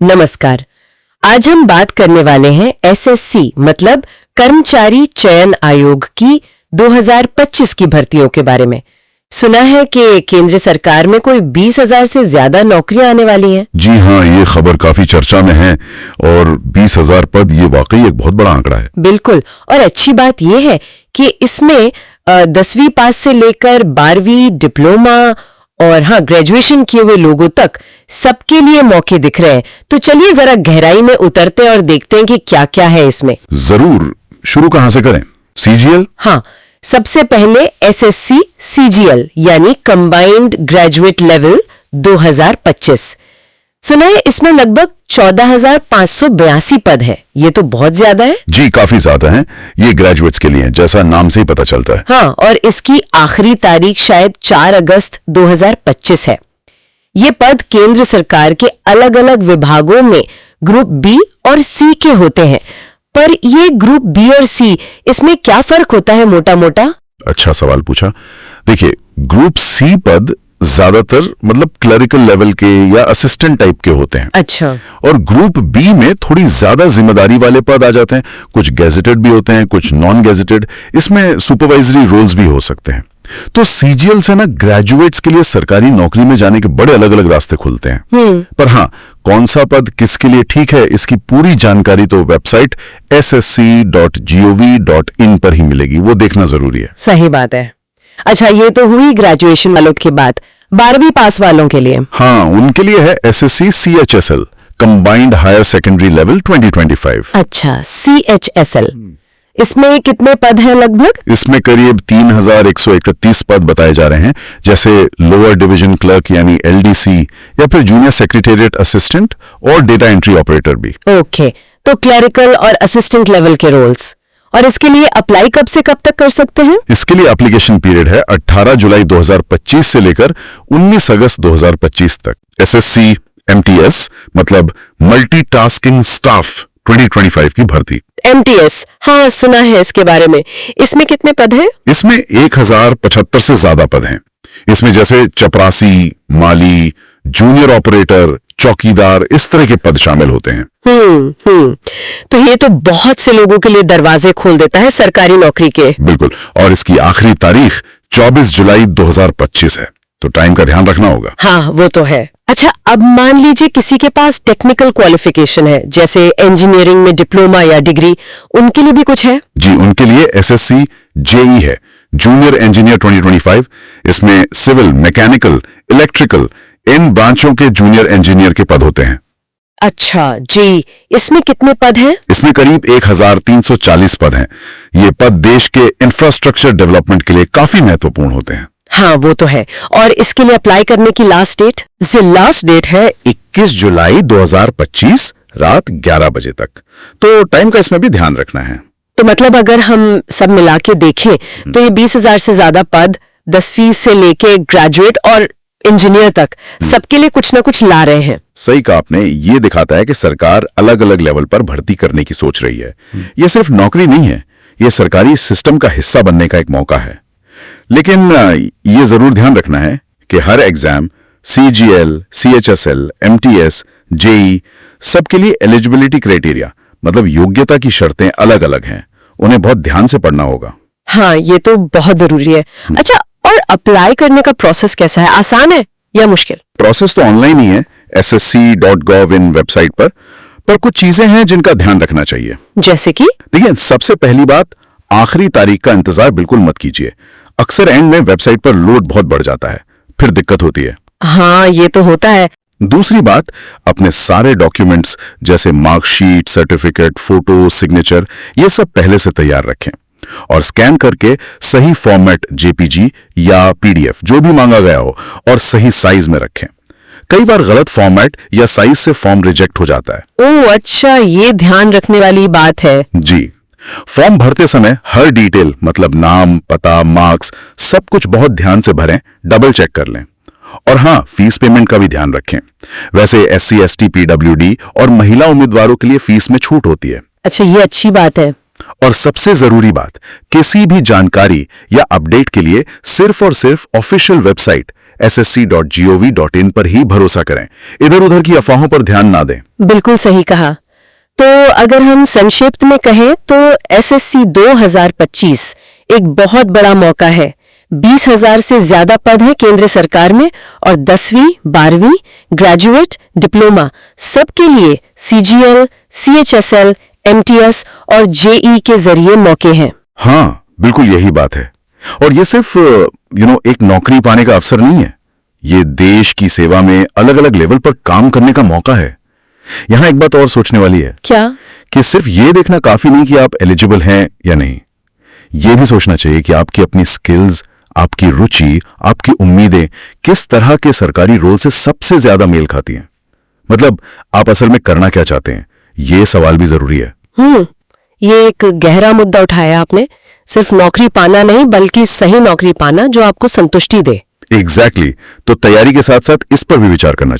नमस्कार। आज हम बात करने वाले हैं एसएससी मतलब कर्मचारी चयन आयोग की 2025 की भर्तियों के बारे में। सुना है कि केंद्र सरकार में कोई 20,000 से ज्यादा नौकरियां आने वाली हैं। जी हाँ, ये खबर काफी चर्चा में है और 20,000 पद ये वाकई एक बहुत बड़ा आंकड़ा है। बिल्कुल, और अच्छी बात ये है कि इसमें 10वीं पास से लेकर 12वीं डिप्लोमा और ग्रेजुएशन किए हुए लोगों तक सबके लिए मौके दिख रहे हैं। तो चलिए जरा गहराई में उतरते हैं और देखते हैं कि क्या क्या है इसमें। जरूर। शुरू कहां से करें? सीजीएल? हाँ, सबसे पहले एसएससी सीजीएल यानी कंबाइंड ग्रेजुएट लेवल 2025। सुना है इसमें लगभग 14,582 पद है। ये तो बहुत ज्यादा है। जी, काफी ज्यादा है। ये ग्रेजुएट्स के लिए, जैसा नाम से ही पता चलता है। हाँ, और इसकी आखिरी तारीख शायद 4 अगस्त 2025 है। ये पद केंद्र सरकार के अलग अलग विभागों में ग्रुप बी और सी के होते हैं। पर ये ग्रुप बी और सी, इसमें क्या फर्क होता है मोटा मोटा? अच्छा सवाल पूछा। देखिए, ग्रुप सी पद ज्यादातर मतलब क्लरिकल लेवल के या असिस्टेंट टाइप के होते हैं। अच्छा। और ग्रुप बी में थोड़ी ज्यादा जिम्मेदारी वाले पद आ जाते हैं। कुछ गेजेटेड भी होते हैं, कुछ नॉन गेजेटेड। इसमें सुपरवाइजरी रोल्स भी हो सकते हैं। तो सीजीएल से ग्रेजुएट्स के लिए सरकारी नौकरी में जाने के बड़े अलग अलग रास्ते खुलते हैं। पर हाँ, कौन सा पद किसके लिए ठीक है, इसकी पूरी जानकारी तो वेबसाइट ssc.gov.in पर ही मिलेगी। वो देखना जरूरी है। सही बात है। अच्छा, ये तो हुई ग्रेजुएशन वालों की बात। 12वीं पास वालों के लिए? हाँ, उनके लिए है SSC CHSL combined higher secondary level 2025। अच्छा, CHSL। इसमें कितने पद हैं लगभग? इसमें करीब 3,131 पद बताए जा रहे हैं, जैसे लोअर डिवीजन क्लर्क यानी LDC या फिर जूनियर सेक्रेटेरिएट असिस्टेंट और डेटा एंट्री ऑपरेटर भी। ओके, तो क्लरिकल और असिस्टेंट लेवल के रोल्स। और इसके लिए अप्लाई कब से कब तक कर सकते हैं? इसके लिए एप्लीकेशन पीरियड है 18 जुलाई 2025 से लेकर 19 अगस्त 2025 तक। एसएससी MTS मतलब मल्टीटास्किंग स्टाफ 2025 की भर्ती। MTS, हाँ सुना है इसके बारे में। इसमें कितने पद हैं? इसमें 1075 से ज्यादा पद हैं। इसमें जैसे चपरासी, माली, जूनियर ऑपरेटर, चौकीदार, इस तरह के पद शामिल होते हैं। तो ये तो बहुत से लोगों के लिए दरवाजे खोल देता है सरकारी नौकरी के। बिल्कुल, और इसकी आखिरी तारीख 24 जुलाई 2025 है, तो टाइम का ध्यान रखना होगा। हाँ, वो तो है। अच्छा, अब मान लीजिए किसी के पास टेक्निकल क्वालिफिकेशन है, जैसे इंजीनियरिंग में डिप्लोमा या डिग्री, उनके लिए भी कुछ है? जी, उनके लिए एसएससी JE है, जूनियर इंजीनियर 2025। इसमें सिविल, मैकेनिकल, इलेक्ट्रिकल इन ब्रांचों के जूनियर इंजीनियर के पद होते हैं। अच्छा जी, इसमें कितने पद हैं? इसमें करीब 1,340 पद हैं। ये पद देश के इंफ्रास्ट्रक्चर डेवलपमेंट के लिए काफी महत्वपूर्ण होते हैं। हाँ, वो तो है। और इसके लिए अप्लाई करने की लास्ट डेट? लास्ट डेट है 21 जुलाई 2025 रात 11 बजे तक। तो टाइम का इसमें भी ध्यान रखना है। तो मतलब अगर हम सब मिला के देखें तो ये 20,000 से ज्यादा पद 10वीं से लेके ग्रेजुएट और इंजीनियर तक सबके लिए कुछ ना कुछ ला रहे हैं। सही कहा आपने। ये दिखाता है कि सरकार अलग अलग लेवल पर भर्ती करने की सोच रही है। ये सिर्फ नौकरी नहीं है, ये सरकारी सिस्टम का हिस्सा बनने का एक मौका है। लेकिन ये जरूर ध्यान रखना है कि हर exam CGL, CHSL, MTS, JE सबके लिए एलिजिबिलिटी क्राइटेरिया मतलब योग्यता की शर्तें अलग अलग हैं। उन्हें बहुत ध्यान से पढ़ना होगा। हाँ, ये तो बहुत जरूरी है। अच्छा, और अप्लाई करने का प्रोसेस कैसा है? आसान है या मुश्किल? प्रोसेस तो ऑनलाइन ही है, ssc.gov.in वेबसाइट पर कुछ चीजें हैं जिनका ध्यान रखना चाहिए। जैसे कि? देखिए, सबसे पहली बात, आखिरी तारीख का इंतजार बिल्कुल मत कीजिए। अक्सर एंड में वेबसाइट पर लोड बहुत बढ़ जाता है, फिर दिक्कत होती है। हाँ, ये तो होता है। दूसरी बात, अपने सारे डॉक्यूमेंट्स जैसे मार्कशीट, सर्टिफिकेट, फोटो, सिग्नेचर, ये सब पहले से तैयार रखें और स्कैन करके सही फॉर्मेट JPG या PDF जो भी मांगा गया हो और सही साइज में रखें। कई बार गलत फॉर्मेट या साइज से फॉर्म रिजेक्ट हो जाता है। ओह अच्छा, ये ध्यान रखने वाली बात है। जी, फॉर्म भरते समय हर डिटेल मतलब नाम, पता, मार्क्स सब कुछ बहुत ध्यान से भरें, डबल चेक कर लें। और हाँ, फीस पेमेंट का भी ध्यान रखें। वैसे SC, ST, PWD और महिला उम्मीदवारों के लिए फीस में छूट होती है। अच्छा, ये अच्छी बात है। और सबसे जरूरी बात, किसी भी जानकारी या अपडेट के लिए सिर्फ और सिर्फ ऑफिशियल वेबसाइट ssc.gov.in पर ही भरोसा करें। इधर उधर की अफवाहों पर ध्यान ना दें। बिल्कुल सही कहा। तो अगर हम संक्षिप्त में कहें तो एसएससी 2025 एक बहुत बड़ा मौका है। 20,000 से ज्यादा पद हैं केंद्र सरकार में और 10वीं, 12वीं, ग्रेजुएट, डिप्लोमा सबके लिए सीजीएल, सीएचएसएल, एमटीएस और जेई के जरिए मौके हैं। हाँ, बिल्कुल यही बात है। और ये सिर्फ एक नौकरी पाने का अवसर नहीं है, ये देश की सेवा में अलग अलग लेवल पर काम करने का मौका है। यहां एक बात और सोचने वाली है। क्या? कि सिर्फ ये देखना काफी नहीं कि आप एलिजिबल हैं या नहीं, ये भी सोचना चाहिए कि आपकी अपनी स्किल्स, आपकी रुचि, आपकी उम्मीदें किस तरह के सरकारी रोल से सबसे ज्यादा मेल खाती हैं। मतलब आप असल में करना क्या चाहते हैं, ये सवाल भी जरूरी है। ये एक गहरा मुद्दा उठाया आपने। सिर्फ नौकरी पाना नहीं, बल्कि सही नौकरी पाना जो आपको संतुष्टि दे। एग्जैक्टली। तो तैयारी के साथ साथ इस पर भी विचार करना चाहिए।